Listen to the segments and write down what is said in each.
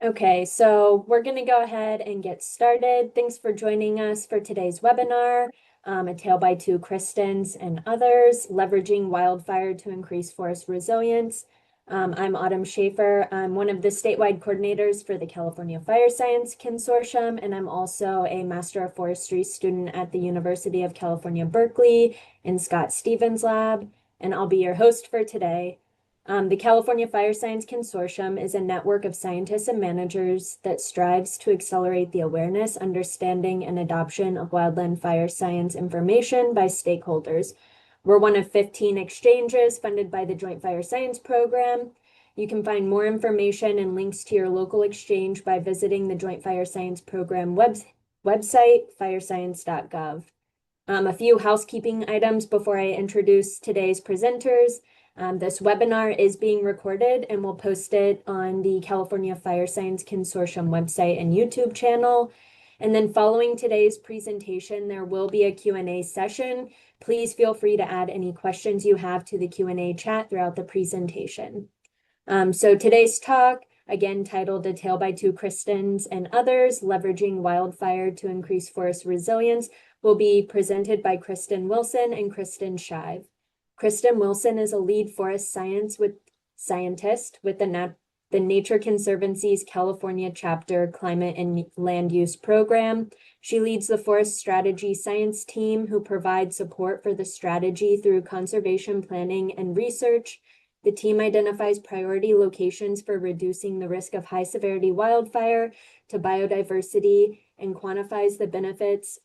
Okay, so we're going to go ahead and get started. Thanks for joining us for today's webinar, A Tale by Two Kristens and Others, Leveraging Wildfire to Increase Forest Resilience. I'm Autumn Schaefer. I'm one of the statewide coordinators for the California Fire Science Consortium, and I'm also a Master of Forestry student at the University of California, Berkeley in Scott Stevens Lab, and I'll be your host for today. The California Fire Science Consortium is a network of scientists and managers that strives to accelerate the awareness, understanding, and adoption of wildland fire science information by stakeholders. We're one of 15 exchanges funded by the Joint Fire Science Program. You can find more information and links to your local exchange by visiting the Joint Fire Science Program website, firescience.gov. A few housekeeping items before I introduce today's presenters. This webinar is being recorded and we'll post it on the California Fire Science Consortium website and YouTube channel. And then following today's presentation, there will be a Q&A session. Please feel free to add any questions you have to the Q&A chat throughout the presentation. So today's talk, again titled A Tale by Two Kristens and Others, Leveraging Wildfire to Increase Forest Resilience, will be presented by Kristen Wilson and Kristen Shive. Kristen Wilson is a lead forest scientist with the Nature Conservancy's California Chapter Climate and Land Use Program. She leads the Forest Strategy Science team who provides support for the strategy through conservation planning and research. The team identifies priority locations for reducing the risk of high-severity wildfire to biodiversity and quantifies the benefits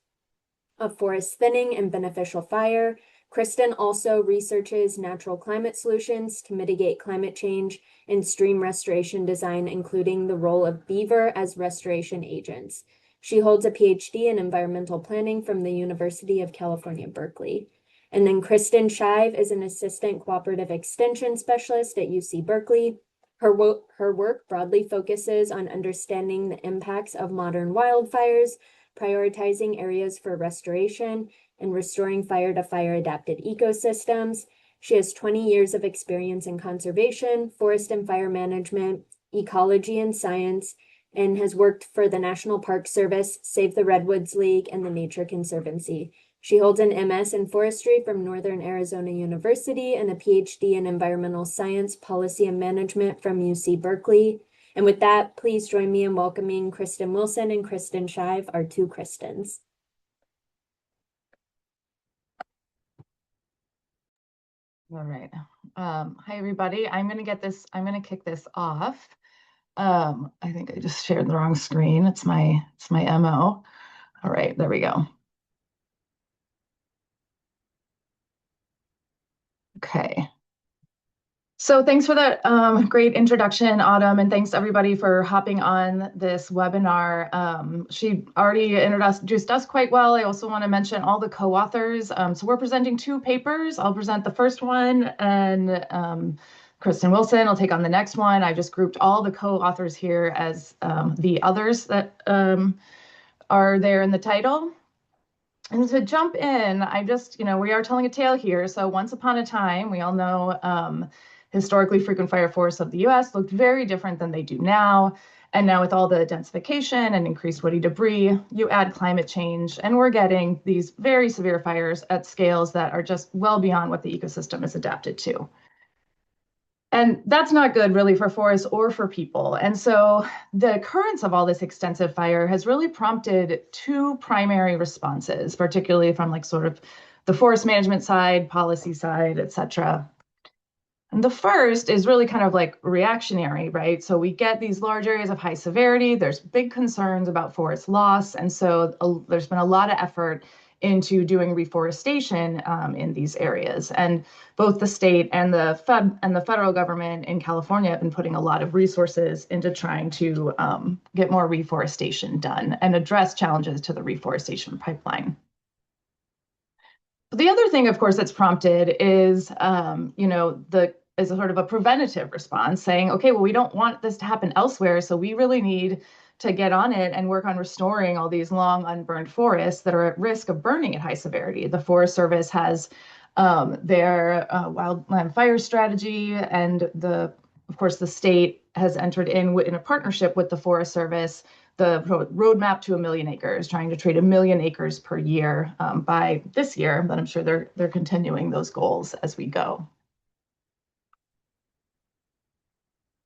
of forest thinning and beneficial fire. Kristen also researches natural climate solutions to mitigate climate change and stream restoration design, including the role of beaver as restoration agents. She holds a PhD in environmental planning from the University of California, Berkeley. And then Kristen Shive is an assistant cooperative extension specialist at UC Berkeley. Her work broadly focuses on understanding the impacts of modern wildfires, prioritizing areas for restoration, and restoring fire-to-fire adapted ecosystems. She has 20 years of experience in conservation, forest and fire management, ecology and science, and has worked for the National Park Service, Save the Redwoods League, and the Nature Conservancy. She holds an MS in forestry from Northern Arizona University and a PhD in environmental science, policy, and management from UC Berkeley. And with that, please join me in welcoming Kristen Wilson and Kristen Shive, our two Kristens. All right. Hi, everybody. I'm going to kick this off. I think I just shared the wrong screen. It's my MO. All right, there we go. Okay. So thanks for that great introduction, Autumn, and thanks everybody for hopping on this webinar. She already introduced us quite well. I also want to mention all the co-authors. So we're presenting two papers. I'll present the first one, and Kristen Wilson will take on the next one. I just grouped all the co-authors here as the others that are there in the title. And to jump in, we are telling a tale here. So once upon a time, we all know historically frequent fire forests of the U.S. looked very different than they do now. And now with all the densification and increased woody debris, you add climate change, and we're getting these very severe fires at scales that are just well beyond what the ecosystem is adapted to. And that's not good really for forests or for people. And so the occurrence of all this extensive fire has really prompted two primary responses, particularly from like sort of the forest management side, policy side, et cetera. And the first is really kind of like reactionary, right? So we get these large areas of high severity. There's big concerns about forest loss. And so there's been a lot of effort into doing reforestation in these areas. And both the state and the federal government in California have been putting a lot of resources into trying to get more reforestation done and address challenges to the reforestation pipeline. The other thing, of course, that's prompted is, is a sort of a preventative response saying, okay, well, we don't want this to happen elsewhere. So we really need to get on it and work on restoring all these long unburned forests that are at risk of burning at high severity. The Forest Service has their wildland fire strategy, and the of course, the state has entered in a partnership with the Forest Service, the roadmap to 1 million acres, trying to trade 1 million acres per year by this year. But I'm sure they're continuing those goals as we go.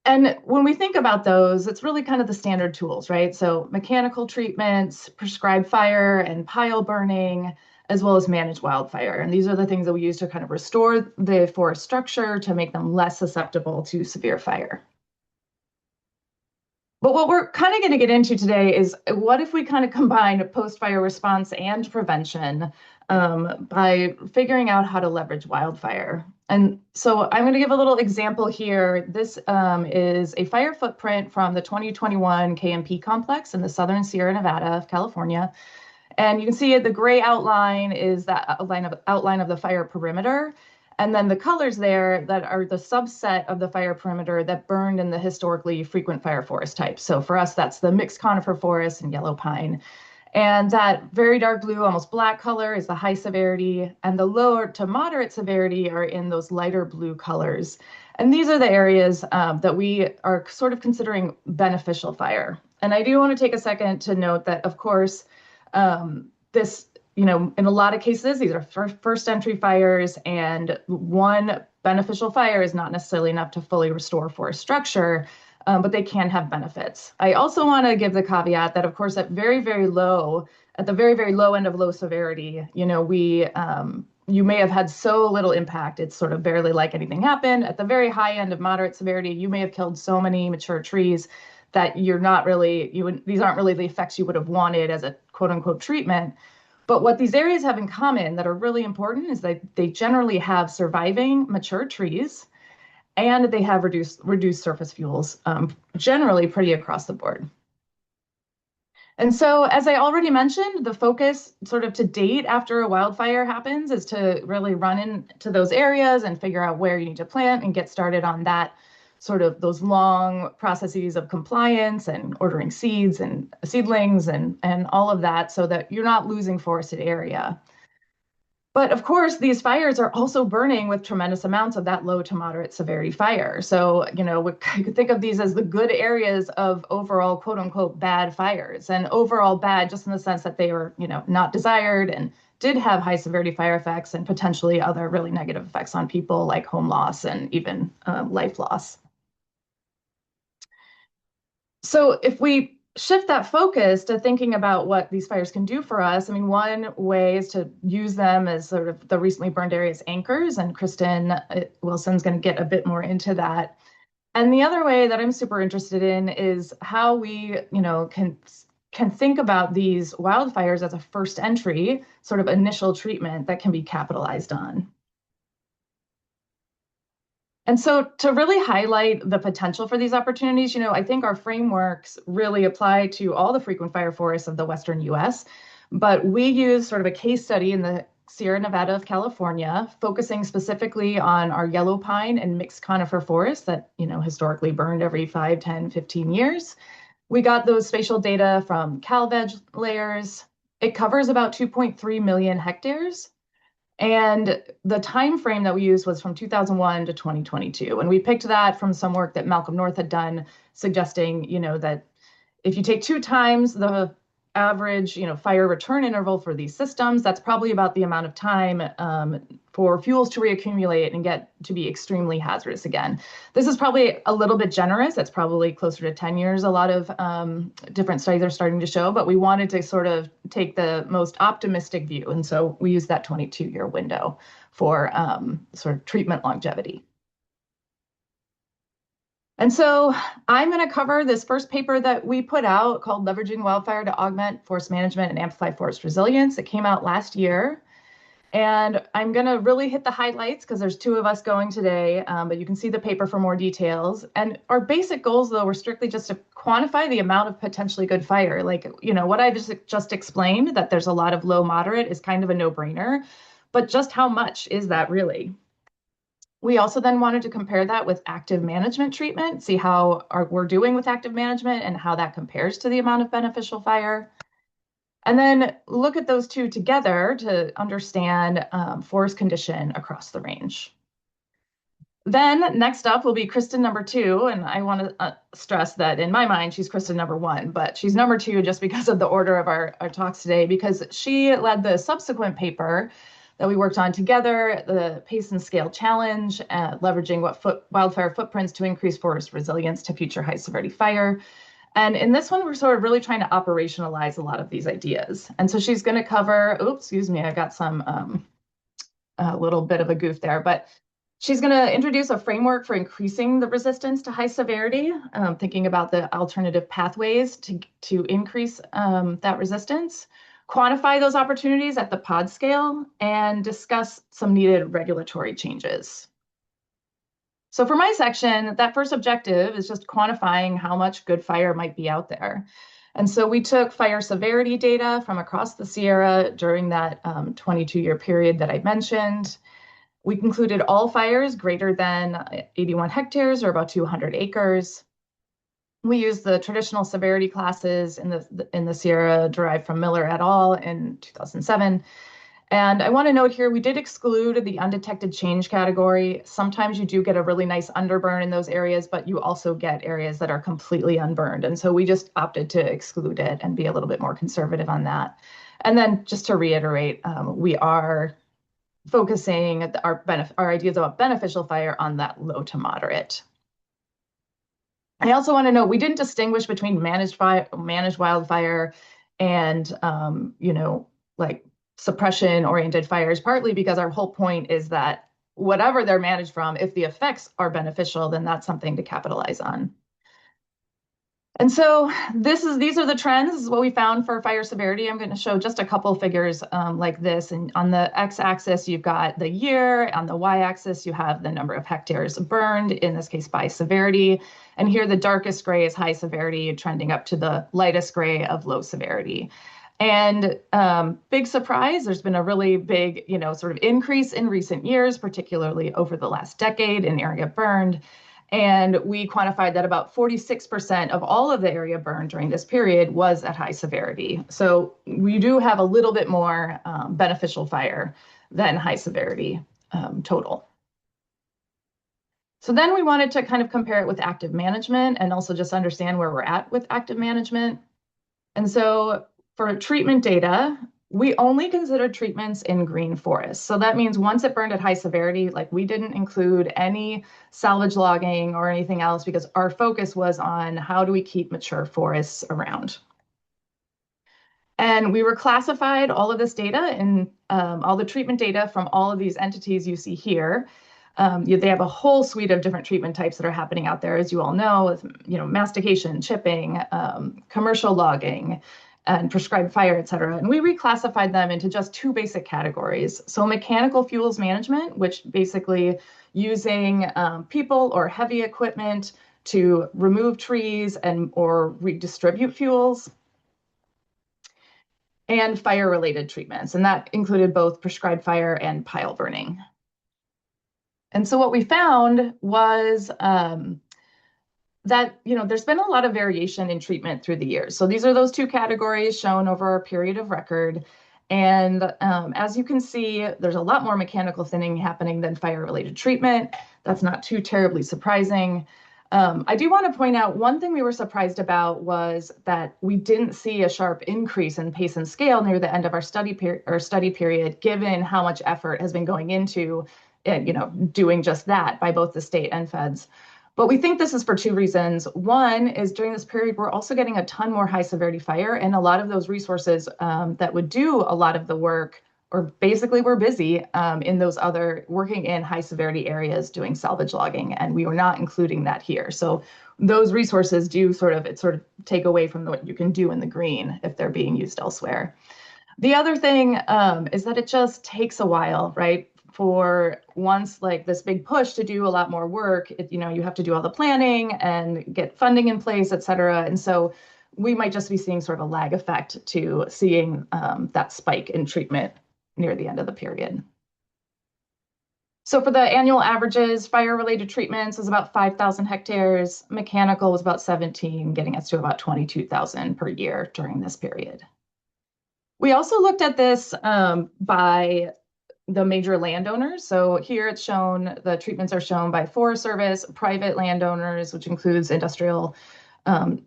And when we think about those, it's really kind of the standard tools, right? So mechanical treatments, prescribed fire and pile burning, as well as manage wildfire. And these are the things that we use to kind of restore the forest structure to make them less susceptible to severe fire. But what we're kind of going to get into today is what if we kind of combine post-fire response and prevention by figuring out how to leverage wildfire. And so I'm going to give a little example here. This is a fire footprint from the 2021 KMP complex in the southern Sierra Nevada of California. And you can see the gray outline is that outline of the fire perimeter. And then the colors there that are the subset of the fire perimeter that burned in the historically frequent fire forest types. So for us, that's the mixed conifer forest and yellow pine. And that very dark blue, almost black color is the high severity, and the lower to moderate severity are in those lighter blue colors. And these are the areas that we are sort of considering beneficial fire. And I do want to take a second to note that, of course, this, in a lot of cases, these are first entry fires, and one beneficial fire is not necessarily enough to fully restore forest structure, but they can have benefits. I also want to give the caveat that, of course, at the very, very low end of low severity, you may have had so little impact, it's sort of barely like anything happened. At the very high end of moderate severity, you may have killed so many mature trees that these aren't really the effects you would have wanted as a quote unquote treatment. But what these areas have in common that are really important is that they generally have surviving mature trees, and they have reduced surface fuels, generally pretty across the board. And so, as I already mentioned, the focus sort of to date after a wildfire happens is to really run into those areas and figure out where you need to plant and get started on that sort of those long processes of compliance and ordering seeds and seedlings and all of that so that you're not losing forested area. But of course, these fires are also burning with tremendous amounts of that low to moderate severity fire. So, you could think of these as the good areas of overall quote unquote bad fires, and overall bad just in the sense that they were, not desired and did have high severity fire effects and potentially other really negative effects on people like home loss and even life loss. So if we shift that focus to thinking about what these fires can do for us, I mean, one way is to use them as sort of the recently burned areas anchors, and Kristen Wilson's going to get a bit more into that. And the other way that I'm super interested in is how we, can think about these wildfires as a first entry, sort of initial treatment that can be capitalized on. And so to really highlight the potential for these opportunities, I think our frameworks really apply to all the frequent fire forests of the Western U.S., but we use sort of a case study in the Sierra Nevada of California, focusing specifically on our yellow pine and mixed conifer forests that, historically burned every 5, 10, 15 years. We got those spatial data from CalVeg layers. It covers about 2.3 million hectares. And the time frame that we used was from 2001 to 2022. And we picked that from some work that Malcolm North had done, suggesting, that if you take 2 times the average, fire return interval for these systems, that's probably about the amount of time for fuels to reaccumulate and get to be extremely hazardous again. This is probably a little bit generous. It's probably closer to 10 years. A lot of different studies are starting to show, but we wanted to sort of take the most optimistic view. And so we used that 22-year window for sort of treatment longevity. And so I'm going to cover this first paper that we put out called Leveraging Wildfire to Augment Forest Management and Amplify Forest Resilience. It came out last year. And I'm going to really hit the highlights because there's 2 of us going today, but you can see the paper for more details. And our basic goals, though, were strictly just to quantify the amount of potentially good fire. Like, what I just explained, that there's a lot of low moderate is kind of a no-brainer, but just how much is that really? We also then wanted to compare that with active management treatment, see how we're doing with active management and how that compares to the amount of beneficial fire. And then look at those 2 together to understand forest condition across the range. Then next up will be Kristen number two. And I want to stress that in my mind, she's Kristen number one, but she's number two just because of the order of our talks today, because she led the subsequent paper that we worked on together, the Pace and Scale Challenge, leveraging wildfire footprints to increase forest resilience to future high severity fire. And in this one, we're sort of really trying to operationalize a lot of these ideas. And so she's going to cover, oops, excuse me, I got some a little bit of a goof there, but she's going to introduce a framework for increasing the resistance to high severity, thinking about the alternative pathways to increase that resistance, quantify those opportunities at the pod scale, and discuss some needed regulatory changes. So for my section, that first objective is just quantifying how much good fire might be out there. And so we took fire severity data from across the Sierra during that 22-year period that I mentioned. We included all fires greater than 81 hectares or about 200 acres. We used the traditional severity classes in the Sierra derived from Miller et al. In 2007. And I want to note here, we did exclude the undetected change category. Sometimes you do get a really nice underburn in those areas, but you also get areas that are completely unburned. And so we just opted to exclude it and be a little bit more conservative on that. And then just to reiterate, we are focusing our ideas about beneficial fire on that low to moderate. I also want to note we didn't distinguish between managed wildfire and like suppression oriented fires, partly because our whole point is that whatever they're managed from, if the effects are beneficial, then that's something to capitalize on. And so these are the trends. This is what we found for fire severity. I'm going to show just a couple figures like this. And on the x-axis, you've got the year. On the y-axis, you have the number of hectares burned, in this case by severity. And here the darkest gray is high severity, trending up to the lightest gray of low severity. And big surprise, there's been a really big, sort of increase in recent years, particularly over the last decade in area burned. And we quantified that about 46% of all of the area burned during this period was at high severity. So we do have a little bit more beneficial fire than high severity total. So then we wanted to kind of compare it with active management and also just understand where we're at with active management. And so for treatment data, we only considered treatments in green forests. So that means once it burned at high severity, like we didn't include any salvage logging or anything else because our focus was on how do we keep mature forests around. And we were classified all of this data and all the treatment data from all of these entities you see here. They have a whole suite of different treatment types that are happening out there, as you all know, with mastication, chipping, commercial logging, and prescribed fire, et cetera. And we reclassified them into just two basic categories. So mechanical fuels management, which basically using people or heavy equipment to remove trees or redistribute fuels, and fire-related treatments. And that included both prescribed fire and pile burning. And so what we found was that there's been a lot of variation in treatment through the years. So these are those two categories shown over a period of record. And as you can see, there's a lot more mechanical thinning happening than fire-related treatment. That's not too terribly surprising. I do want to point out one thing we were surprised about was that we didn't see a sharp increase in pace and scale near the end of our study period, given how much effort has been going into doing just that by both the state and feds. But we think this is for two reasons. One is during this period, we're also getting a ton more high severity fire, and a lot of those resources that would do a lot of the work, or basically we're busy in those other working in high severity areas doing salvage logging, and we were not including that here. So those resources do sort of take away from what you can do in the green if they're being used elsewhere. The other thing is that it just takes a while, right? For once like this big push to do a lot more work, you have to do all the planning and get funding in place, et cetera. And so we might just be seeing sort of a lag effect to seeing that spike in treatment near the end of the period. So for the annual averages, fire-related treatments was about 5,000 hectares. Mechanical was about 17, getting us to about 22,000 per year during this period. We also looked at this by the major landowners. So here it's shown, the treatments are shown by Forest Service, private landowners, which includes industrial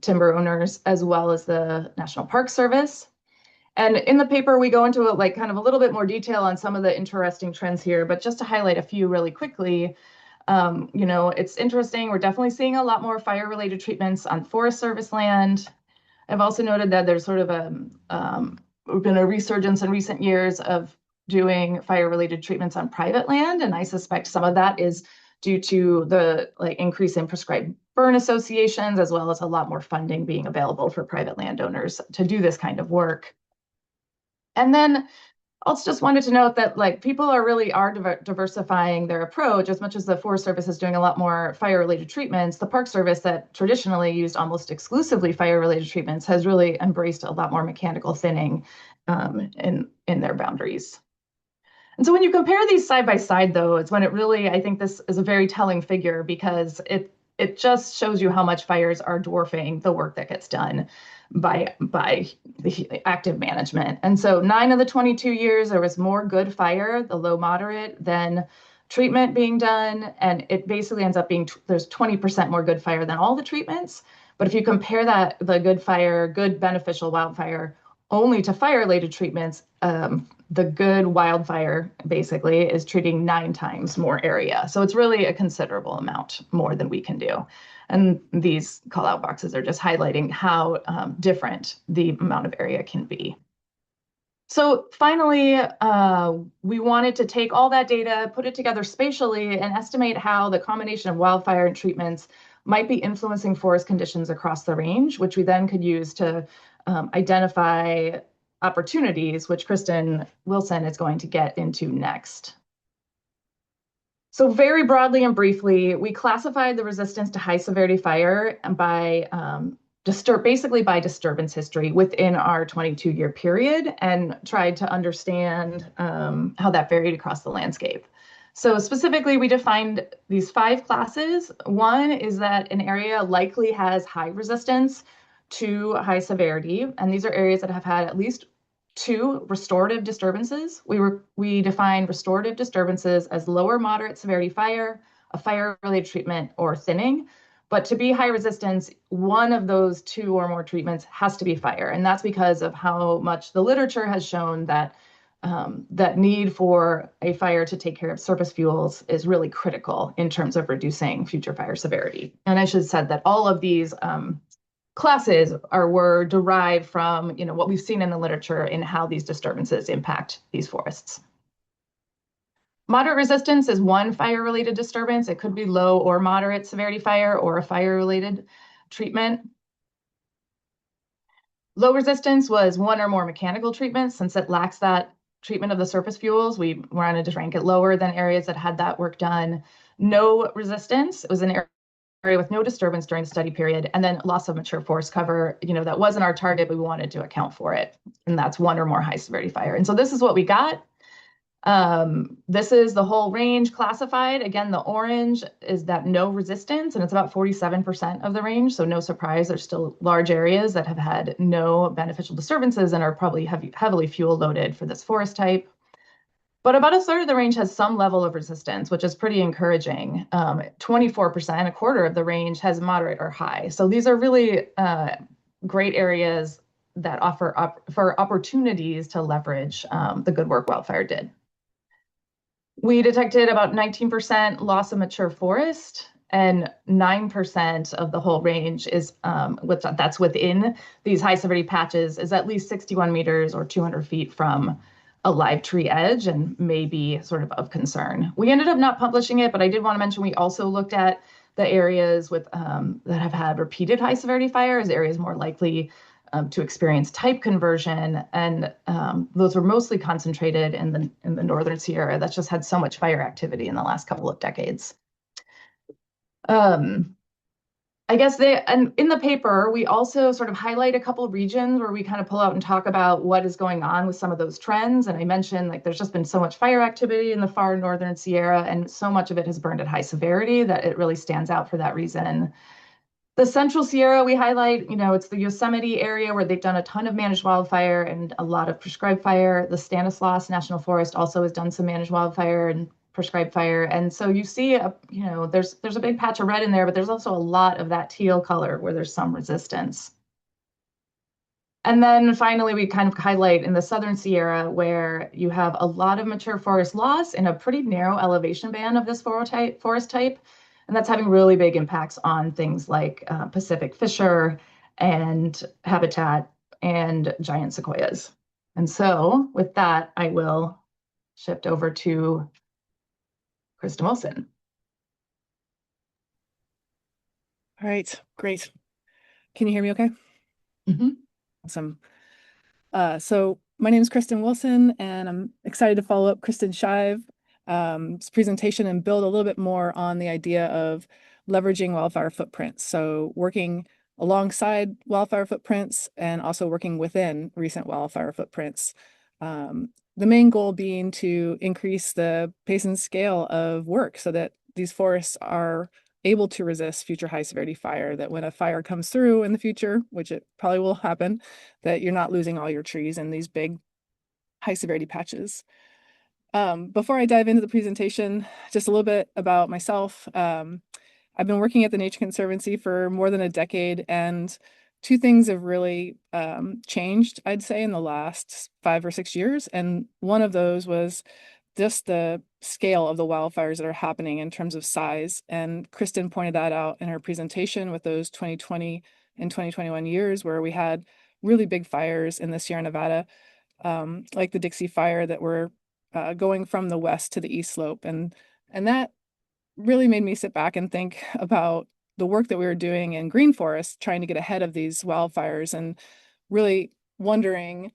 timber owners, as well as the National Park Service. And in the paper, we go into like kind of a little bit more detail on some of the interesting trends here, but just to highlight a few really quickly, it's interesting. We're definitely seeing a lot more fire-related treatments on Forest Service land. I've also noted that there's sort of been a resurgence in recent years of doing fire-related treatments on private land, and I suspect some of that is due to the increase in prescribed burn associations, as well as a lot more funding being available for private landowners to do this kind of work. And then also just wanted to note that people are diversifying their approach. As much as the Forest Service is doing a lot more fire-related treatments, the Park Service that traditionally used almost exclusively fire-related treatments has really embraced a lot more mechanical thinning in their boundaries. And so when you compare these side by side, though, it's when it really, I think this is a very telling figure, because it just shows you how much fires are dwarfing the work that gets done by the active management. And so 9 of the 22 years, there was more good fire, the low moderate, than treatment being done. And it basically ends up being, there's 20% more good fire than all the treatments. But if you compare that, the good fire, good beneficial wildfire, only to fire-related treatments, the good wildfire basically is treating 9 times more area. So it's really a considerable amount more than we can do. And these call-out boxes are just highlighting how different the amount of area can be. So finally, we wanted to take all that data, put it together spatially, and estimate how the combination of wildfire and treatments might be influencing forest conditions across the range, which we then could use to identify opportunities, which Kristen Wilson is going to get into next. So very broadly and briefly, we classified the resistance to high severity fire by basically by disturbance history within our 22-year period, and tried to understand how that varied across the landscape. So specifically, we defined these 5 classes. One is that an area likely has high resistance to high severity, and these are areas that have had at least 2 restorative disturbances. We define restorative disturbances as lower moderate severity fire, a fire-related treatment, or thinning. But to be high resistance, one of those 2 or more treatments has to be fire. And that's because of how much the literature has shown that that need for a fire to take care of surface fuels is really critical in terms of reducing future fire severity. And I should have said that all of these classes were derived from what we've seen in the literature in how these disturbances impact these forests. Moderate resistance is one fire-related disturbance. It could be low or moderate severity fire or a fire-related treatment. Low resistance was 1 or more mechanical treatments. Since it lacks that treatment of the surface fuels, we wanted to rank it lower than areas that had that work done. No resistance, it was an area with no disturbance during the study period, and then loss of mature forest cover, that wasn't our target, but we wanted to account for it. And that's 1 or more high severity fire. And so this is what we got. This is the whole range classified. Again, the orange is that no resistance, and it's about 47% of the range. So no surprise, there's still large areas that have had no beneficial disturbances and are probably heavily fuel loaded for this forest type. But about a third of the range has some level of resistance, which is pretty encouraging. 24%, a quarter of the range, has moderate or high. So these are really great areas that offer for opportunities to leverage the good work wildfire did. We detected about 19% loss of mature forest, and 9% of the whole range is that's within these high severity patches is at least 61 meters or 200 feet from a live tree edge and may be sort of concern. We ended up not publishing it, but I did want to mention we also looked at the areas with that have had repeated high severity fire as areas more likely to experience type conversion, and those were mostly concentrated in the northern Sierra that's just had so much fire activity in the last couple of decades. I guess and in the paper, we also sort of highlight a couple of regions where we kind of pull out and talk about what is going on with some of those trends. And I mentioned there's just been so much fire activity in the far northern Sierra, and so much of it has burned at high severity that it really stands out for that reason. The Central Sierra we highlight, it's the Yosemite area where they've done a ton of managed wildfire and a lot of prescribed fire. The Stanislaus National Forest also has done some managed wildfire and prescribed fire. And so you see, there's a big patch of red in there, but there's also a lot of that teal color where there's some resistance. And then finally, we kind of highlight in the Southern Sierra where you have a lot of mature forest loss in a pretty narrow elevation band of this forest type. And that's having really big impacts on things like Pacific fisher and habitat and giant sequoias. And so with that, I will shift over to Kristen Wilson. All right, great. Can you hear me okay? Mm-hmm. Awesome. So my name is Kristen Wilson, and I'm excited to follow up Kristen Shive's presentation and build a little bit more on the idea of leveraging wildfire footprints. So working alongside wildfire footprints and also working within recent wildfire footprints. The main goal being to increase the pace and scale of work so that these forests are able to resist future high severity fire, that when a fire comes through in the future, which it probably will happen, that you're not losing all your trees in these big high severity patches. Before I dive into the presentation, just a little bit about myself. I've been working at the Nature Conservancy for more than a decade, and two things have really changed, I'd say, in the last 5 or 6 years. And one of those was just the scale of the wildfires that are happening in terms of size. And Kristen pointed that out in her presentation with those 2020 and 2021 years where we had really big fires in the Sierra Nevada, like the Dixie Fire that were going from the west to the east slope. And that really made me sit back and think about the work that we were doing in green forests, trying to get ahead of these wildfires and really wondering,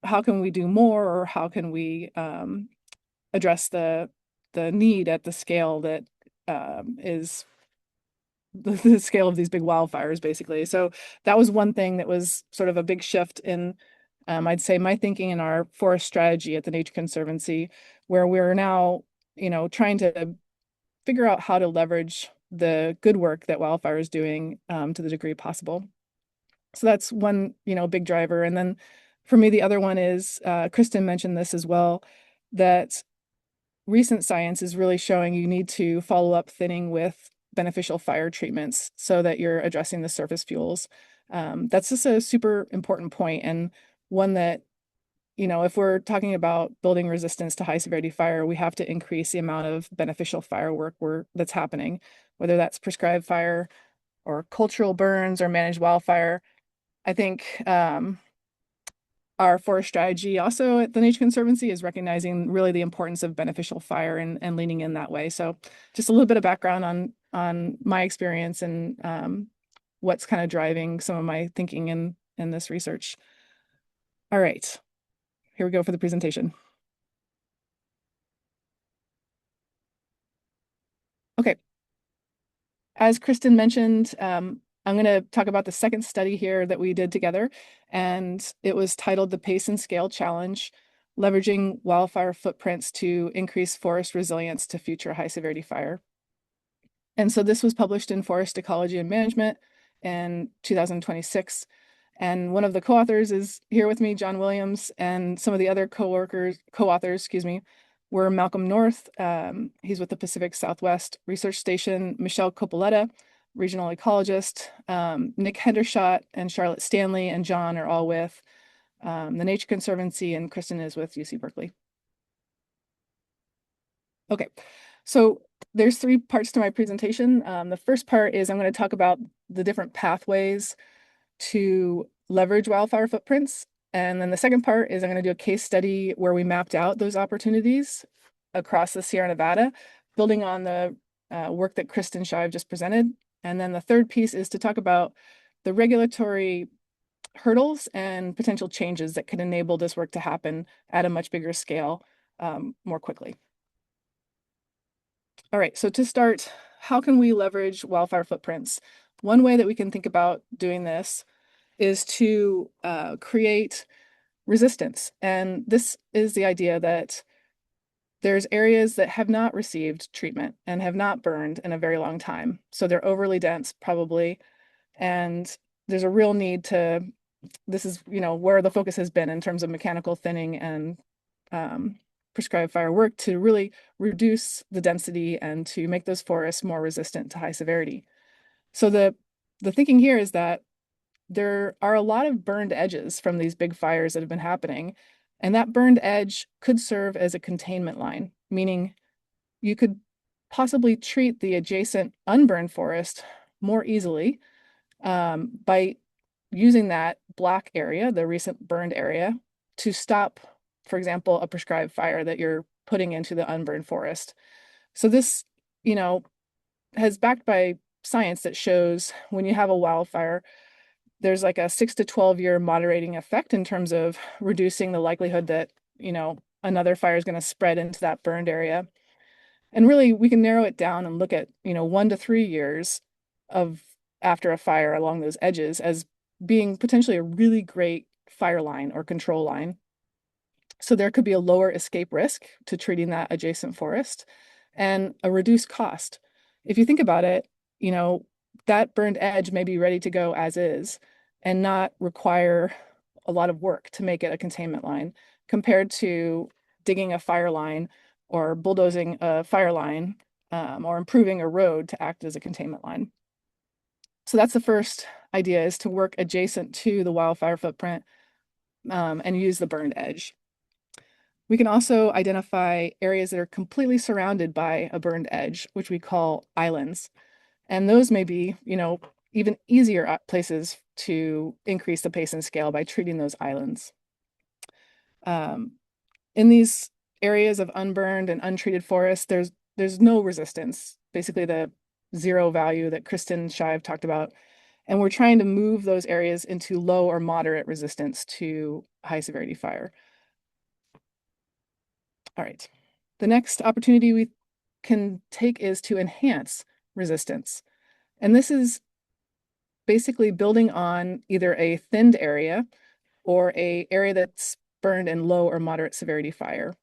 how can we do more, or how can we address the need at the scale that is the scale of these big wildfires, basically. So that was one thing that was sort of a big shift in, I'd say, my thinking in our forest strategy at the Nature Conservancy, where we're now, trying to figure out how to leverage the good work that wildfire is doing to the degree possible. So that's one, big driver. And then for me, the other one is, Kristen mentioned this as well, that recent science is really showing you need to follow up thinning with beneficial fire treatments so that you're addressing the surface fuels. That's just a super important point, and one that, if we're talking about building resistance to high severity fire, we have to increase the amount of beneficial fire work that's happening, whether that's prescribed fire or cultural burns or managed wildfire. I think our forest strategy also at the Nature Conservancy is recognizing really the importance of beneficial fire and leaning in that way. So just a little bit of background on my experience and what's kind of driving some of my thinking in this research. All right, here we go for the presentation. Okay. As Kristen mentioned, I'm going to talk about the second study here that we did together, and it was titled The Pace and Scale Challenge, Leveraging Wildfire Footprints to Increase Forest Resilience to Future High Severity Fire. And so this was published in Forest Ecology and Management in 2026. And one of the co-authors is here with me, John Williams, and some of the other co-authors, were Malcolm North. He's with the Pacific Southwest Research Station, Michelle Copoletta, regional ecologist, Nick Hendershot and Charlotte Stanley, and John are all with the Nature Conservancy, and Kristen is with UC Berkeley. Okay, so there's 3 parts to my presentation. The first part is I'm going to talk about the different pathways to leverage wildfire footprints. And then the second part is I'm going to do a case study where we mapped out those opportunities across the Sierra Nevada, building on the work that Kristen Shive just presented. And then the third piece is to talk about the regulatory hurdles and potential changes that could enable this work to happen at a much bigger scale more quickly. All right, so to start, how can we leverage wildfire footprints? One way that we can think about doing this is to create resistance. And this is the idea that there's areas that have not received treatment and have not burned in a very long time. So they're overly dense, probably. And there's a real need to, this is, where the focus has been in terms of mechanical thinning and prescribed fire work to really reduce the density and to make those forests more resistant to high severity. So the thinking here is that there are a lot of burned edges from these big fires that have been happening. And that burned edge could serve as a containment line, meaning you could possibly treat the adjacent unburned forest more easily by using that black area, the recent burned area, to stop, for example, a prescribed fire that you're putting into the unburned forest. So this, has backed by science that shows when you have a wildfire, there's like a 6 to 12 year moderating effect in terms of reducing the likelihood that, another fire is going to spread into that burned area. And really, we can narrow it down and look at, 1 to 3 years of after a fire along those edges as being potentially a really great fire line or control line. So there could be a lower escape risk to treating that adjacent forest and a reduced cost. If you think about it, that burned edge may be ready to go as is and not require a lot of work to make it a containment line compared to digging a fire line or bulldozing a fire line or improving a road to act as a containment line. So that's the first idea, is to work adjacent to the wildfire footprint and use the burned edge. We can also identify areas that are completely surrounded by a burned edge, which we call islands. And those may be, even easier places to increase the pace and scale by treating those islands. In these areas of unburned and untreated forests, there's no resistance, basically the zero value that Kristen Shive talked about. And we're trying to move those areas into low or moderate resistance to high severity fire. All right. The next opportunity we can take is to enhance resistance. And this is basically building on either a thinned area or an area that's burned in low or moderate severity fire.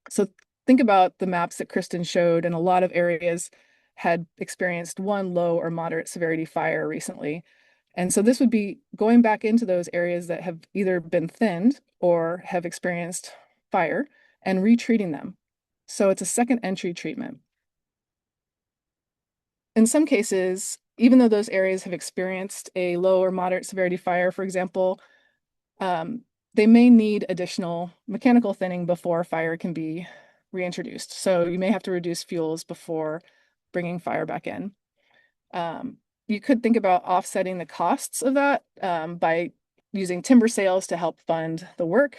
So think about the maps that Kristen showed, and a lot of areas had experienced one low or moderate severity fire recently. And so this would be going back into those areas that have either been thinned or have experienced fire and retreating them. So it's a second entry treatment. In some cases, even though those areas have experienced a low or moderate severity fire, for example, they may need additional mechanical thinning before fire can be reintroduced. So you may have to reduce fuels before bringing fire back in. You could think about offsetting the costs of that by using timber sales to help fund the work.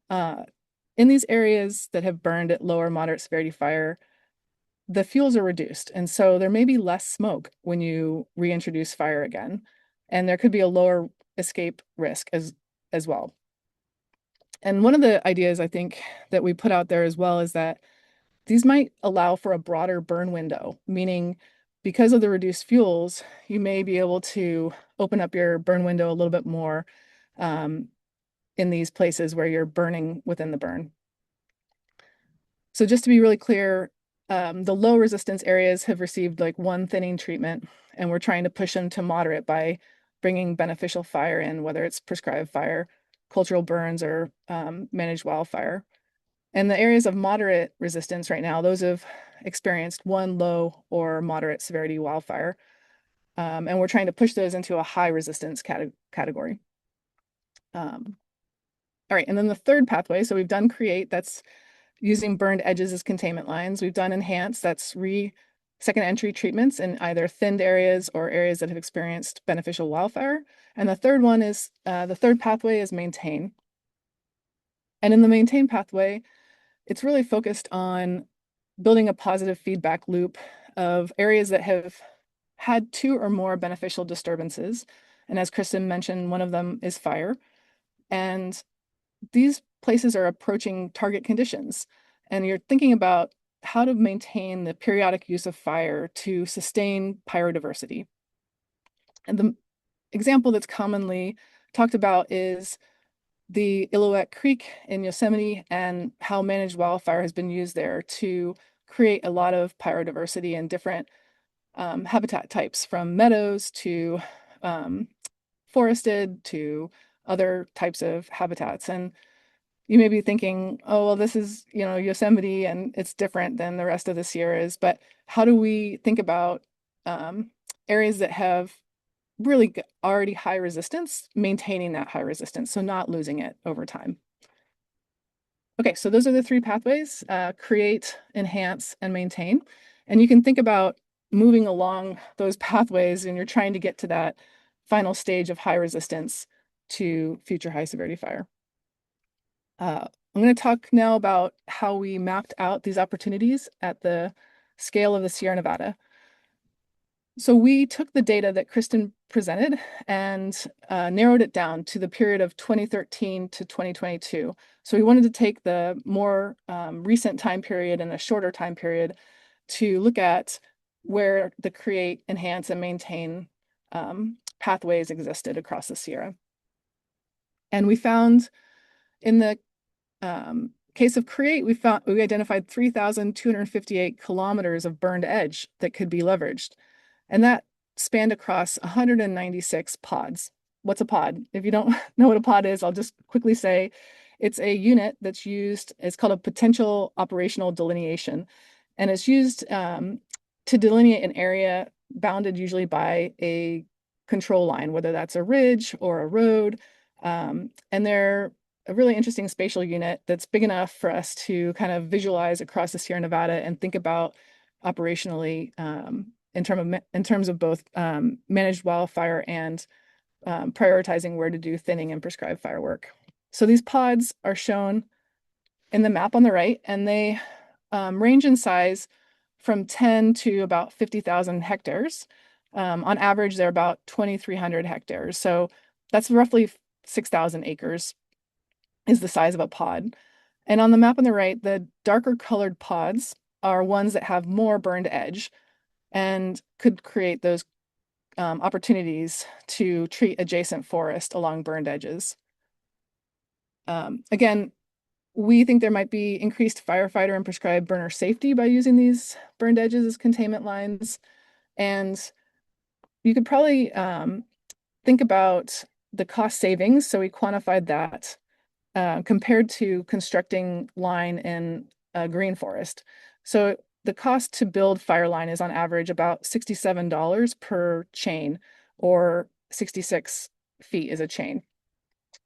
In these areas that have burned at low or moderate severity fire, the fuels are reduced. And so there may be less smoke when you reintroduce fire again. And there could be a lower escape risk as well. And one of the ideas I think that we put out there as well is that these might allow for a broader burn window, meaning because of the reduced fuels, you may be able to open up your burn window a little bit more in these places where you're burning within the burn. So just to be really clear, the low resistance areas have received like one thinning treatment, and we're trying to push them to moderate by bringing beneficial fire in, whether it's prescribed fire, cultural burns, or managed wildfire. And the areas of moderate resistance right now, those have experienced one low or moderate severity wildfire. And we're trying to push those into a high resistance category. All right, and then the third pathway, so we've done create, that's using burned edges as containment lines. We've done enhance, that's second entry treatments in either thinned areas or areas that have experienced beneficial wildfire. And the third one is, the third pathway is maintain. And in the maintain pathway, it's really focused on building a positive feedback loop of areas that have had two or more beneficial disturbances. And as Kristen mentioned, one of them is fire. And these places are approaching target conditions. And you're thinking about how to maintain the periodic use of fire to sustain biodiversity. And the example that's commonly talked about is the Illilouette Creek in Yosemite and how managed wildfire has been used there to create a lot of biodiversity and different habitat types, from meadows to forested to other types of habitats. And you may be thinking, oh, well, this is, Yosemite and it's different than the rest of the Sierras, but how do we think about areas that have really already high resistance, maintaining that high resistance, so not losing it over time? Okay, so those are the three pathways: create, enhance, and maintain. And you can think about moving along those pathways and you're trying to get to that final stage of high resistance to future high severity fire. I'm going to talk now about how we mapped out these opportunities at the scale of the Sierra Nevada. So we took the data that Kristen presented and narrowed it down to the period of 2013 to 2022. So we wanted to take the more recent time period and a shorter time period to look at where the create, enhance, and maintain pathways existed across the Sierra. And we found in the case of create, we identified 3,258 kilometers of burned edge that could be leveraged. And that spanned across 196 pods. What's a pod? If you don't know what a pod is, I'll just quickly say it's a unit that's used, it's called a potential operational delineation. And it's used to delineate an area bounded usually by a control line, whether that's a ridge or a road. And they're a really interesting spatial unit that's big enough for us to kind of visualize across the Sierra Nevada and think about operationally in terms of both managed wildfire and prioritizing where to do thinning and prescribed fire work. So these pods are shown in the map on the right, and they range in size from 10 to about 50,000 hectares. On average, they're about 2,300 hectares. So that's roughly 6,000 acres is the size of a pod. And on the map on the right, the darker colored pods are ones that have more burned edge and could create those opportunities to treat adjacent forest along burned edges. Again, we think there might be increased firefighter and prescribed burner safety by using these burned edges as containment lines. And you could probably think about the cost savings. So we quantified that compared to constructing line in a green forest. So the cost to build fire line is on average about $67 per chain, or 66 feet is a chain.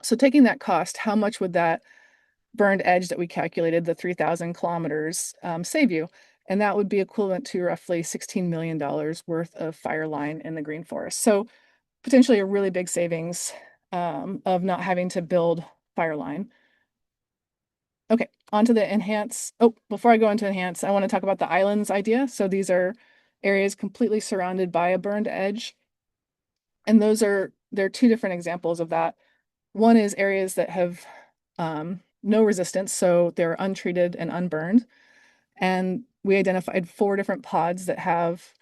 So taking that cost, how much would that burned edge that we calculated, the 3,000 kilometers, save you? And that would be equivalent to roughly $16 million worth of fire line in the green forest. So potentially a really big savings of not having to build fire line. Okay, on to the enhance. Oh, before I go into enhance, I want to talk about the islands idea. So these are areas completely surrounded by a burned edge. And there are two different examples of that. One is areas that have no resistance, so they're untreated and unburned. And we identified 4 different pods that have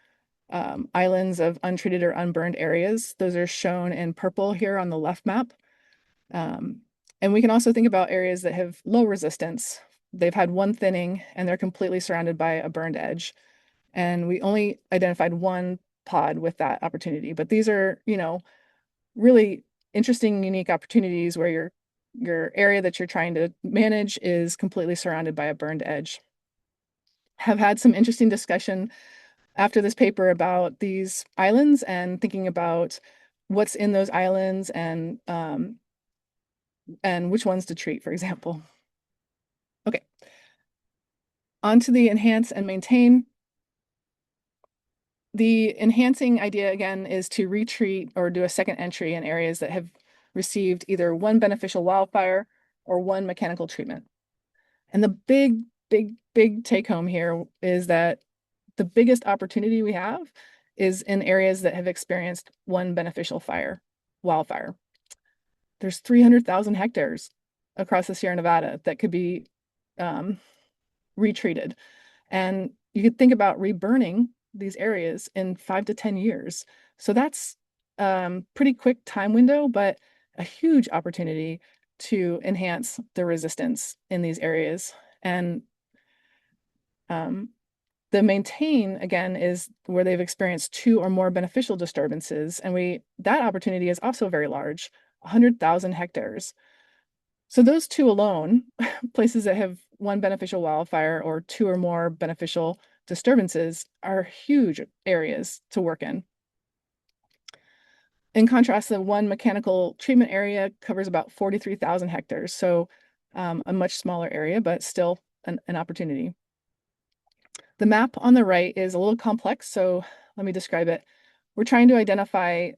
islands of untreated or unburned areas. Those are shown in purple here on the left map. And we can also think about areas that have low resistance. They've had one thinning and they're completely surrounded by a burned edge. And we only identified one pod with that opportunity. But these are, really interesting, unique opportunities where your area that you're trying to manage is completely surrounded by a burned edge. Have had some interesting discussion after this paper about these islands and thinking about what's in those islands and which ones to treat, for example. Okay, on to the enhance and maintain. The enhancing idea, again, is to retreat or do a second entry in areas that have received either one beneficial wildfire or one mechanical treatment. And the big, big, big take home here is that the biggest opportunity we have is in areas that have experienced one beneficial wildfire. There's 300,000 hectares across the Sierra Nevada that could be retreated. And you could think about reburning these areas in 5 to 10 years. So that's pretty quick time window, but a huge opportunity to enhance the resistance in these areas. And the maintain, again, is where they've experienced 2 or more beneficial disturbances. And that opportunity is also very large, 100,000 hectares. So those 2 alone, places that have 1 beneficial wildfire or 2 or more beneficial disturbances, are huge areas to work in. In contrast, the 1 mechanical treatment area covers about 43,000 hectares. So a much smaller area, but still an opportunity. The map on the right is a little complex, so let me describe it. We're trying to identify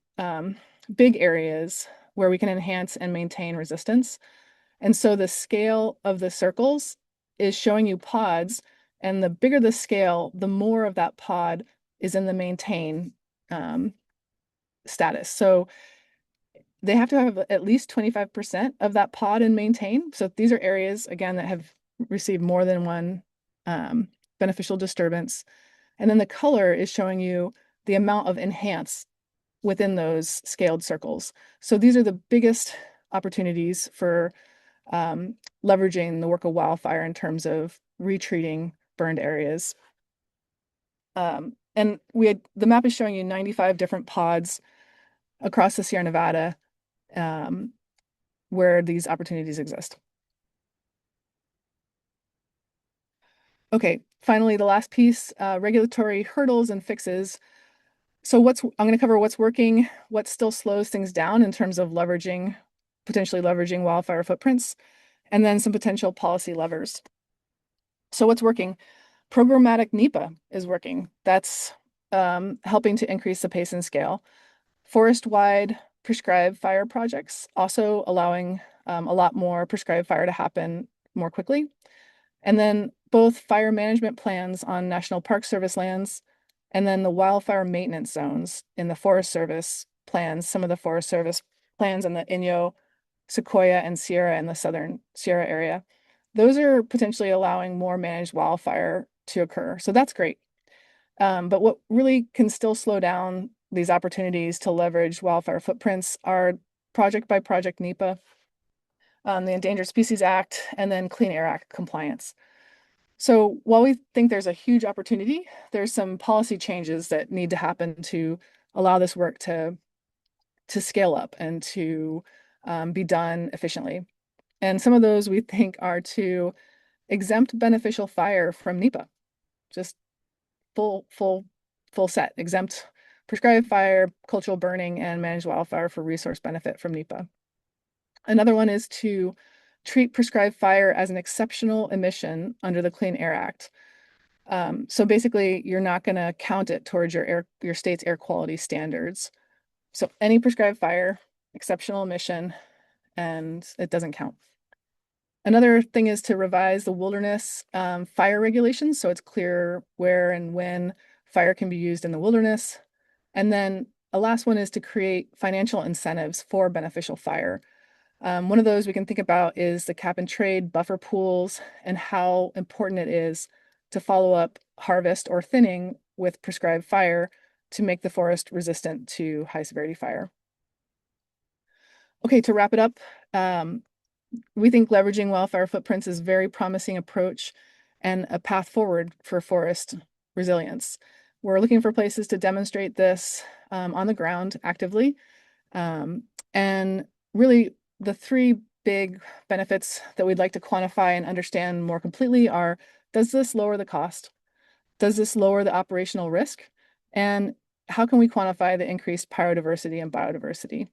big areas where we can enhance and maintain resistance. And so the scale of the circles is showing you pods, and the bigger the scale, the more of that pod is in the maintain status. So they have to have at least 25% of that pod in maintain. So these are areas, again, that have received more than 1 beneficial disturbance. And then the color is showing you the amount of enhance within those scaled circles. So these are the biggest opportunities for leveraging the work of wildfire in terms of retreating burned areas. And the map is showing you 95 different pods across the Sierra Nevada where these opportunities exist. Okay, finally, the last piece, regulatory hurdles and fixes. So I'm going to cover what's working, what still slows things down in terms of potentially leveraging wildfire footprints, and then some potential policy levers. So what's working? Programmatic NEPA is working. That's helping to increase the pace and scale. Forest-wide prescribed fire projects, also allowing a lot more prescribed fire to happen more quickly. And then both fire management plans on National Park Service lands, and then the wildfire maintenance zones in the Forest Service plans, some of the Forest Service plans in the Inyo, Sequoia, and Sierra in the Southern Sierra area. Those are potentially allowing more managed wildfire to occur. So that's great. But what really can still slow down these opportunities to leverage wildfire footprints are project by project NEPA, the Endangered Species Act, and then Clean Air Act compliance. So while we think there's a huge opportunity, there's some policy changes that need to happen to allow this work to scale up and to be done efficiently. And some of those we think are to exempt beneficial fire from NEPA, just full set, exempt prescribed fire, cultural burning, and managed wildfire for resource benefit from NEPA. Another one is to treat prescribed fire as an exceptional emission under the Clean Air Act. So basically, you're not going to count it towards your state's air quality standards. So any prescribed fire, exceptional emission, and it doesn't count. Another thing is to revise the wilderness fire regulations, so it's clear where and when fire can be used in the wilderness. And then a last one is to create financial incentives for beneficial fire. One of those we can think about is the cap and trade buffer pools and how important it is to follow up harvest or thinning with prescribed fire to make the forest resistant to high severity fire. Okay, to wrap it up, we think leveraging wildfire footprints is a very promising approach and a path forward for forest resilience. We're looking for places to demonstrate this on the ground actively. And really, the 3 big benefits that we'd like to quantify and understand more completely are, does this lower the cost? Does this lower the operational risk? And how can we quantify the increased biodiversity and biodiversity?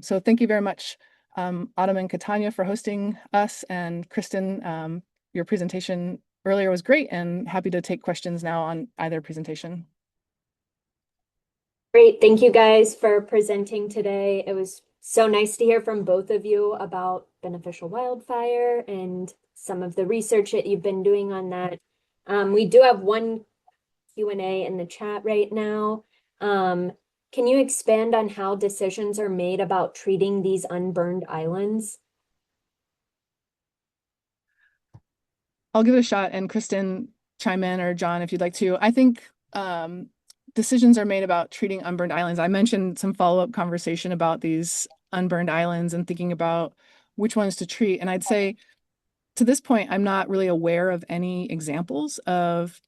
So thank you very much, Autumn and Catania, for hosting us, and Kristen, your presentation earlier was great, and happy to take questions now on either presentation. Great, thank you guys for presenting today. It was so nice to hear from both of you about beneficial wildfire and some of the research that you've been doing on that. We do have one Q&A in the chat right now. Can you expand on how decisions are made about treating these unburned islands? I'll give it a shot, and Kristen, chime in, or John, if you'd like to. I think decisions are made about treating unburned islands. I mentioned some follow-up conversation about these unburned islands and thinking about which ones to treat. And I'd say to this point, I'm not really aware of any examples of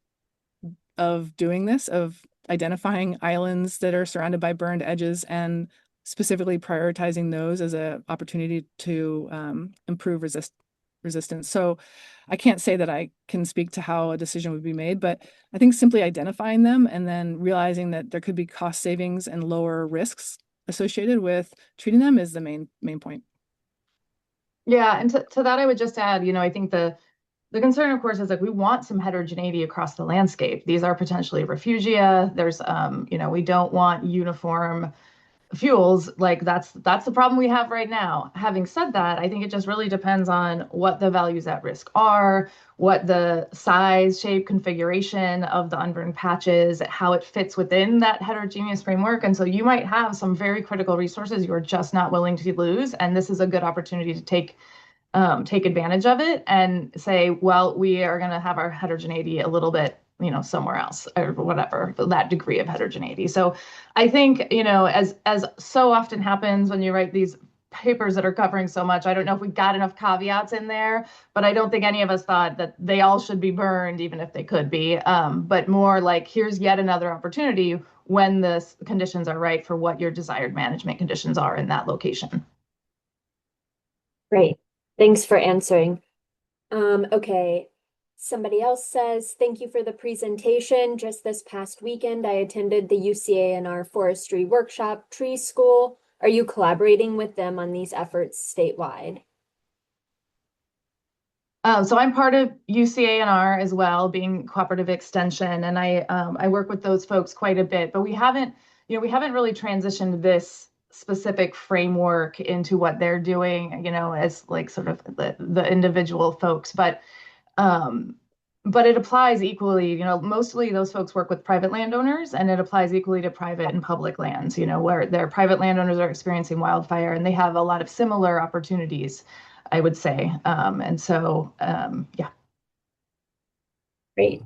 doing this, of identifying islands that are surrounded by burned edges and specifically prioritizing those as an opportunity to improve resistance. So I can't say that I can speak to how a decision would be made, but I think simply identifying them and then realizing that there could be cost savings and lower risks associated with treating them is the main point. Yeah, and to that I would just add, I think the concern, of course, is like we want some heterogeneity across the landscape. These are potentially refugia. There's, we don't want uniform fuels. Like that's the problem we have right now. Having said that, I think it just really depends on what the values at risk are, what the size, shape, configuration of the unburned patches, how it fits within that heterogeneous framework. And so you might have some very critical resources you're just not willing to lose. And this is a good opportunity to take advantage of it and say, well, we are going to have our heterogeneity a little bit, somewhere else or whatever, that degree of heterogeneity. So I think, as so often happens when you write these papers that are covering so much, I don't know if we got enough caveats in there, but I don't think any of us thought that they all should be burned, even if they could be. But more like, here's yet another opportunity when the conditions are right for what your desired management conditions are in that location. Great. Thanks for answering. Okay. Somebody else says, thank you for the presentation. Just this past weekend, I attended the UCANR Forestry Workshop Tree School. Are you collaborating with them on these efforts statewide? So I'm part of UCANR as well, being cooperative extension, and I work with those folks quite a bit. But we haven't really transitioned this specific framework into what they're doing, as like sort of the individual folks. But it applies equally. Mostly those folks work with private landowners, and it applies equally to private and public lands. Where their private landowners are experiencing wildfire, and they have a lot of similar opportunities, I would say. And so, yeah. Great.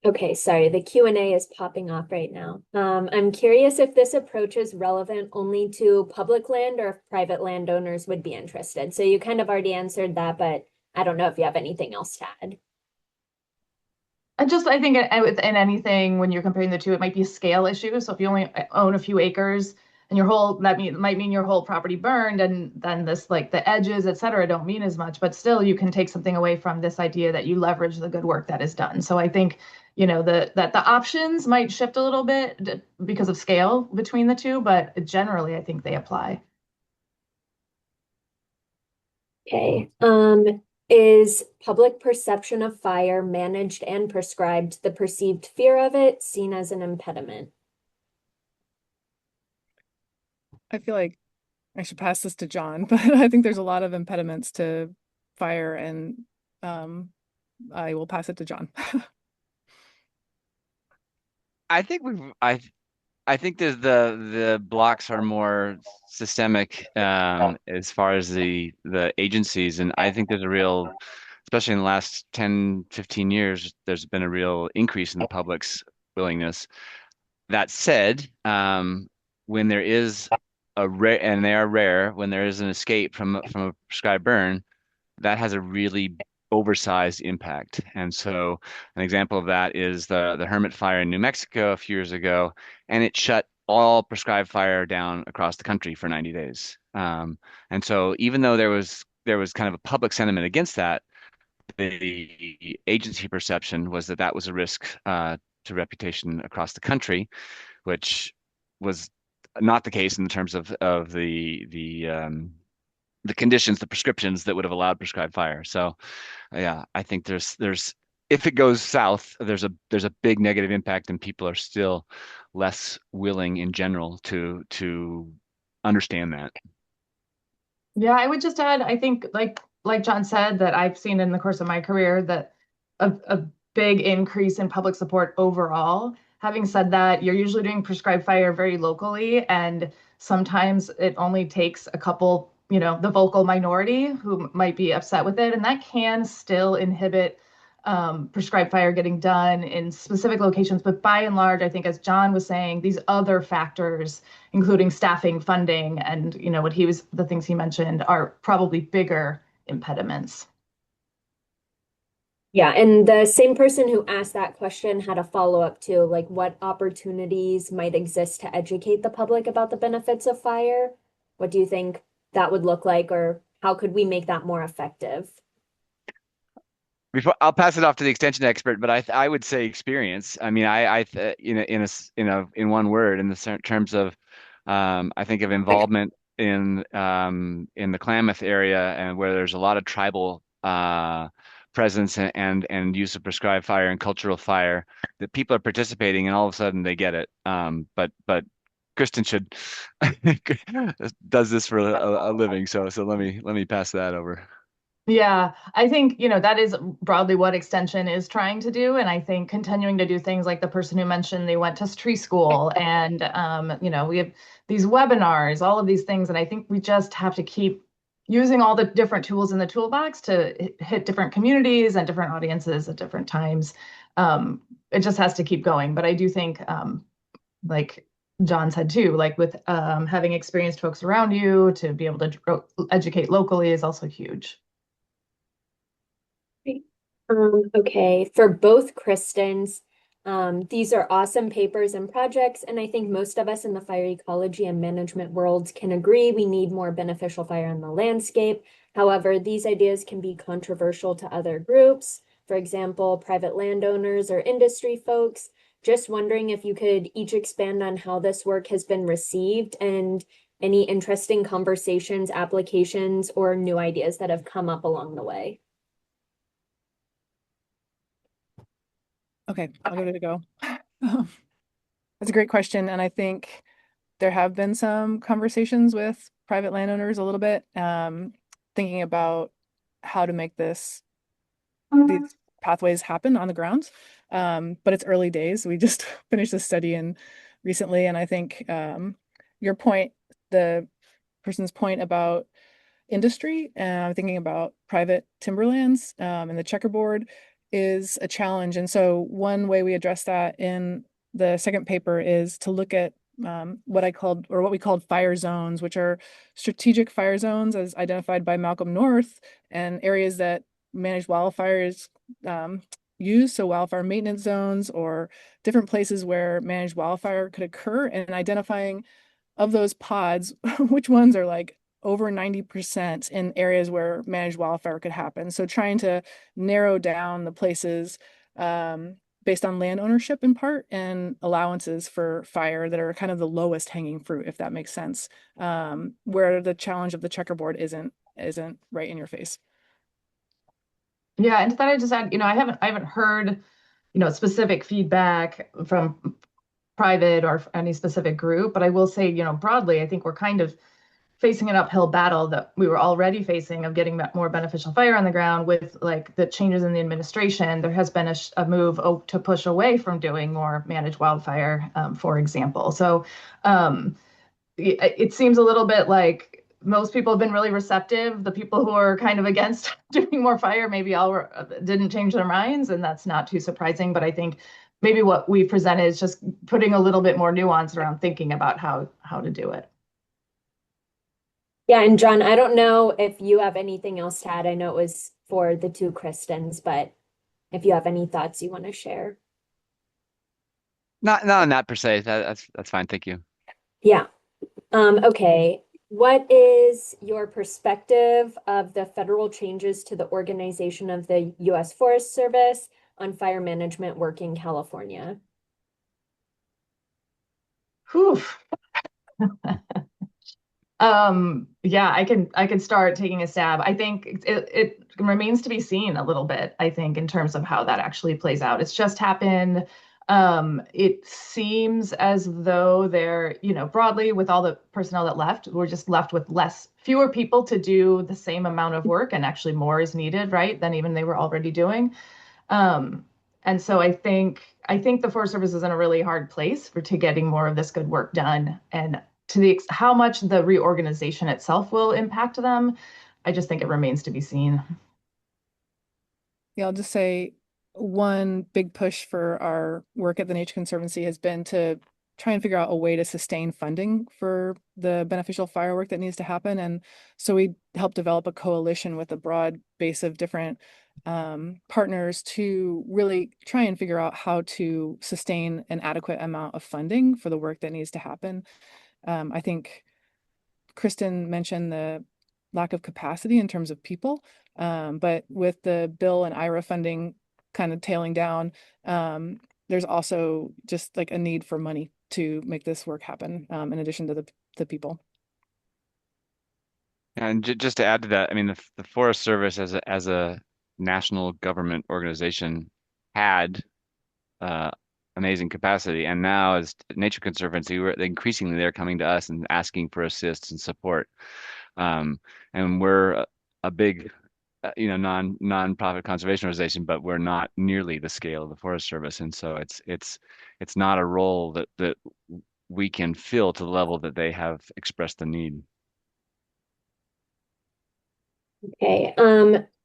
Okay, sorry, the Q&A is popping off right now. I'm curious if this approach is relevant only to public land or if private landowners would be interested. So you kind of already answered that, but I don't know if you have anything else to add. I think in anything, when you're comparing the two, it might be a scale issue. So if you only own a few acres and might mean your whole property burned, and then this, like the edges, et cetera, don't mean as much, but still you can take something away from this idea that you leverage the good work that is done. So I think, that the options might shift a little bit because of scale between the two, but generally I think they apply. Okay. Is public perception of fire managed and prescribed, the perceived fear of it seen as an impediment? I feel like I should pass this to John, but I think there's a lot of impediments to fire, and I will pass it to John. I think I think the blocks are more systemic as far as the agencies, and I think there's a real, especially in the last 10, 15 years, there's been a real increase in the public's willingness. That said, when there is a rare, and they are rare, when there is an escape from a prescribed burn, that has a really oversized impact. And so an example of that is the Hermit Fire in New Mexico a few years ago, and it shut all prescribed fire down across the country for 90 days. And so even though there was kind of a public sentiment against that, the agency perception was that that was a risk to reputation across the country, which was not the case in terms of the conditions, the prescriptions that would have allowed prescribed fire. So yeah, I think there's if it goes south, there's a big negative impact, and people are still less willing in general to understand that. Yeah, I would just add, I think like John said, that I've seen in the course of my career that a big increase in public support overall. Having said that, you're usually doing prescribed fire very locally, and sometimes it only takes a couple, the vocal minority who might be upset with it, and that can still inhibit prescribed fire getting done in specific locations. But by and large, I think, as John was saying, these other factors, including staffing, funding, and the things he mentioned, are probably bigger impediments. Yeah, and the same person who asked that question had a follow-up too, like what opportunities might exist to educate the public about the benefits of fire? What do you think that would look like, or how could we make that more effective? Before I'll pass it off to the extension expert, but I would say experience. I mean, in one word, in the terms of, I think of involvement in the Klamath area and where there's a lot of tribal presence and use of prescribed fire and cultural fire, that people are participating and all of a sudden they get it. But Kristen should does this for a living, so let me pass that over. Yeah, I think, that is broadly what Extension is trying to do. And I think continuing to do things like the person who mentioned they went to tree school and, we have these webinars, all of these things. And I think we just have to keep using all the different tools in the toolbox to hit different communities and different audiences at different times. It just has to keep going. But I do think, like John said too, like with having experienced folks around you to be able to educate locally is also huge. Okay, for both Kristens, these are awesome papers and projects, and I think most of us in the fire ecology and management world can agree we need more beneficial fire in the landscape. However, these ideas can be controversial to other groups, for example, private landowners or industry folks. Just wondering if you could each expand on how this work has been received and any interesting conversations, applications, or new ideas that have come up along the way. Okay, I'll give it a go. That's a great question. And I think there have been some conversations with private landowners a little bit, thinking about how to make these pathways happen on the ground. But it's early days. We just finished this study recently, and I think your point, the person's point about industry, and I'm thinking about private timberlands and the checkerboard is a challenge. And so one way we address that in the second paper is to look at what we called fire zones, which are strategic fire zones as identified by Malcolm North, and areas that managed wildfires use, so wildfire maintenance zones or different places where managed wildfire could occur, and identifying of those pods, which ones are like over 90% in areas where managed wildfire could happen. So trying to narrow down the places based on land ownership in part and allowances for fire that are kind of the lowest hanging fruit, if that makes sense, where the challenge of the checkerboard isn't right in your face. Yeah, and to that I just add, I haven't heard, specific feedback from private or any specific group, but I will say, broadly, I think we're kind of facing an uphill battle that we were already facing of getting more beneficial fire on the ground with like the changes in the administration. There has been a move to push away from doing more managed wildfire, for example. So it seems a little bit like most people have been really receptive. The people who are kind of against doing more fire maybe didn't change their minds, and that's not too surprising. But I think maybe what we presented is just putting a little bit more nuance around thinking about how to do it. Yeah, and John, I don't know if you have anything else to add. I know it was for the two Kristens, but if you have any thoughts you want to share. Not per se. That's fine. Thank you. Yeah. Okay. What is your perspective of the federal changes to the organization of the U.S. Forest Service on fire management work in California? Whew. Yeah, I can start taking a stab. I think it remains to be seen a little bit, I think, in terms of how that actually plays out. It's just happened. It seems as though they're, broadly with all the personnel that left, we're just left with fewer people to do the same amount of work, and actually more is needed, right, than even they were already doing. And so I think the Forest Service is in a really hard place to getting more of this good work done. And how much the reorganization itself will impact them, I just think it remains to be seen. Yeah, I'll just say one big push for our work at the Nature Conservancy has been to try and figure out a way to sustain funding for the beneficial firework that needs to happen. And so we helped develop a coalition with a broad base of different partners to really try and figure out how to sustain an adequate amount of funding for the work that needs to happen. I think Kristen mentioned the lack of capacity in terms of people, but with the bill and IRA funding kind of tailing down, there's also just like a need for money to make this work happen, in addition to the people. And just to add to that, I mean, the Forest Service as a national government organization had amazing capacity, and now as Nature Conservancy, we're increasingly they're coming to us and asking for assist and support. Um, and we're a big, non-profit conservation organization, but we're not nearly the scale of the Forest Service, and so it's not a role that we can fill to the level that they have expressed the need. Okay,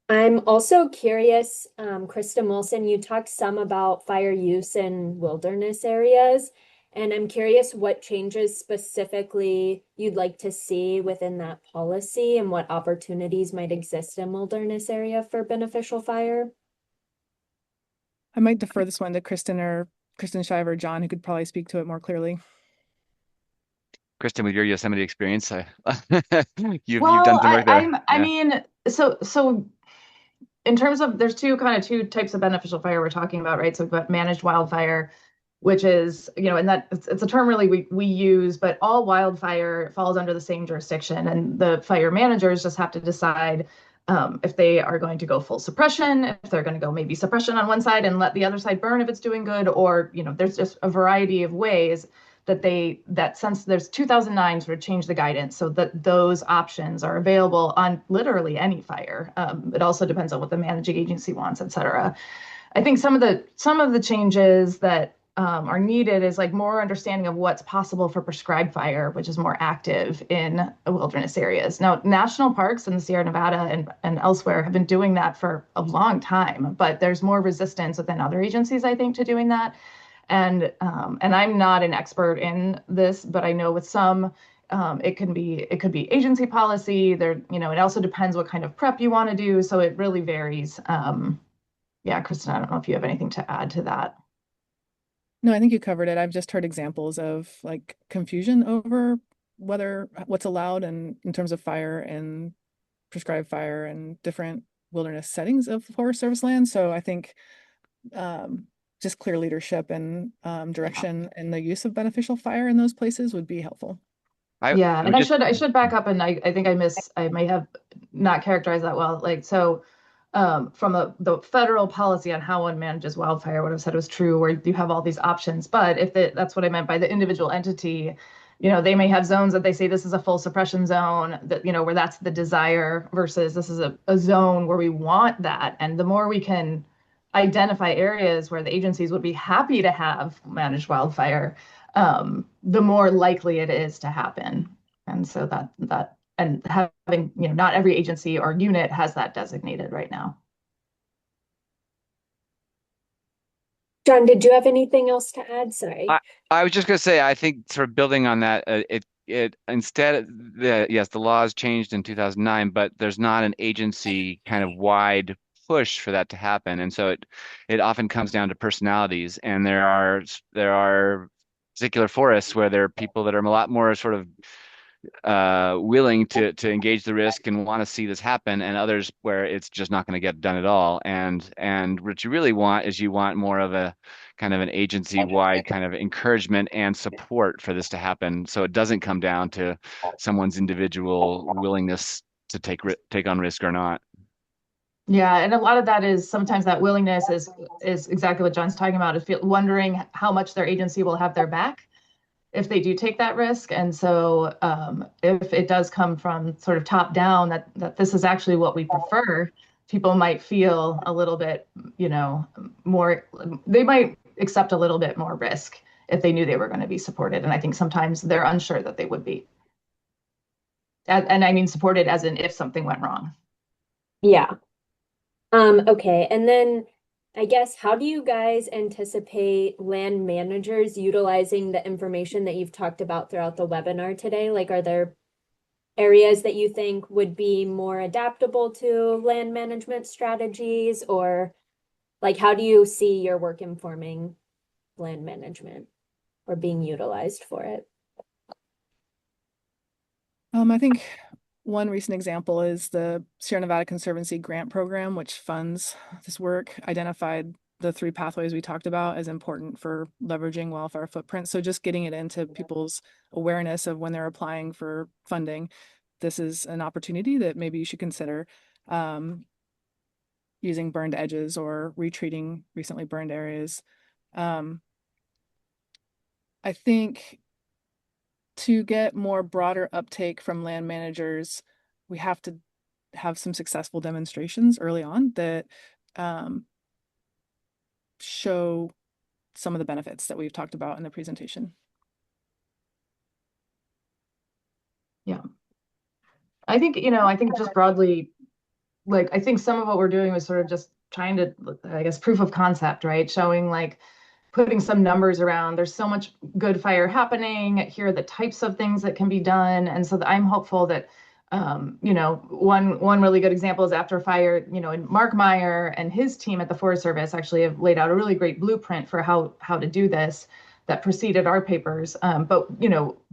I'm also curious, Kristen Wilson, you talked some about fire use in wilderness areas, and I'm curious what changes specifically you'd like to see within that policy and what opportunities might exist in wilderness area for beneficial fire. I might defer this one to Kristen Shiver or John, who could probably speak to it more clearly. Kristen, with your Yosemite experience, you've Well, done some work there. I mean, so in terms of there's two types of beneficial fire we're talking about, right? So we've got managed wildfire, which is, and that it's a term really we use, but all wildfire falls under the same jurisdiction, and the fire managers just have to decide if they are going to go full suppression, if they're going to go maybe suppression on one side and let the other side burn if it's doing good, or there's just a variety of ways that since there's 2009 sort of changed the guidance so that those options are available on literally any fire. It also depends on what the managing agency wants, et cetera. I think some of the changes that are needed is like more understanding of what's possible for prescribed fire, which is more active in wilderness areas. Now, national parks in the Sierra Nevada and elsewhere have been doing that for a long time, but there's more resistance within other agencies, I think, to doing that. And I'm not an expert in this, but I know with some, it could be agency policy. There, it also depends what kind of prep you want to do. So it really varies. Yeah, Kristen, I don't know if you have anything to add to that. No, I think you covered it. I've just heard examples of like confusion over what's allowed and in terms of fire and prescribed fire and different wilderness settings of Forest Service land. So I think just clear leadership and direction and the use of beneficial fire in those places would be helpful. Yeah, I and mean, just I should back up, and I think I may have not characterized that well. Like so, from the federal policy on how one manages wildfire, what I've said was true, where you have all these options. But that's what I meant by the individual entity, they may have zones that they say this is a full suppression zone, that where that's the desire versus this is a zone where we want that. And the more we can identify areas where the agencies would be happy to have managed wildfire, the more likely it is to happen. And so and having, not every agency or unit has that designated right now. John, did you have anything else to add? Sorry. I was just going to say, I think sort of building on that, it instead, yes, the laws changed in 2009, but there's not an agency kind of wide push for that to happen, and so it often comes down to personalities, and there are particular forests where there are people that are a lot more sort of willing to engage the risk and want to see this happen, and others where it's just not going to get done at all. And what you really want is you want more of a kind of an agency-wide kind of encouragement and support for this to happen, so it doesn't come down to someone's individual willingness to take on risk or not. Yeah, and a lot of that is sometimes that willingness is exactly what John's talking about, is wondering how much their agency will have their back if they do take that risk. And so if it does come from sort of top down that this is actually what we prefer, people might feel a little bit, more, they might accept a little bit more risk if they knew they were going to be supported. And I think sometimes they're unsure that they would be. And I mean supported as in if something went wrong. Yeah. Okay. And then I guess, how do you guys anticipate land managers utilizing the information that you've talked about throughout the webinar today? Like, are there areas that you think would be more adaptable to land management strategies, or like, how do you see your work informing land management or being utilized for it? I think one recent example is the Sierra Nevada Conservancy grant program, which funds this work, identified the 3 pathways we talked about as important for leveraging wildfire footprint. So just getting it into people's awareness of when they're applying for funding, this is an opportunity that maybe you should consider, using burned edges or retreating recently burned areas. I think to get more broader uptake from land managers, we have to have some successful demonstrations early on that show some of the benefits that we've talked about in the presentation. Yeah. I think, I think just broadly, like, I think some of what we're doing was sort of just trying to, I guess, proof of concept, right? Showing like, putting some numbers around, there's so much good fire happening. Here are the types of things that can be done. And so I'm hopeful that, one really good example is after fire, and Mark Meyer and his team at the Forest Service actually have laid out a really great blueprint for how to do this that preceded our papers. But,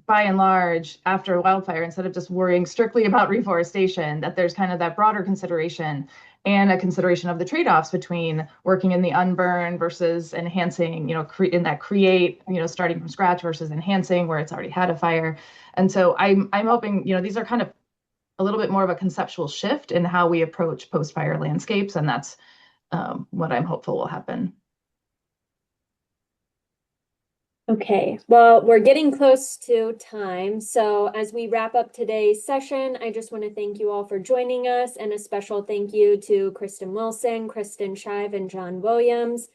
by and large, after a wildfire, instead of just worrying strictly about reforestation, that there's kind of that broader consideration and a consideration of the trade-offs between working in the unburned versus enhancing, create, starting from scratch versus enhancing where it's already had a fire. And so I'm hoping, these are kind of a little bit more of a conceptual shift in how we approach post-fire landscapes, and that's what I'm hopeful will happen. Okay, well, we're getting close to time. So as we wrap up today's session, I just want to thank you all for joining us, and a special thank you to Kristen Wilson, Kristen Shive, and John Williams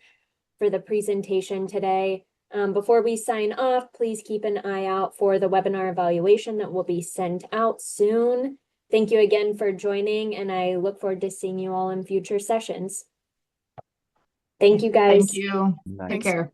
for the presentation today. Before we sign off, please keep an eye out for the webinar evaluation that will be sent out soon. Thank you again for joining, and I look forward to seeing you all in future sessions. Thank you, guys. Thank you. Nice. Take care.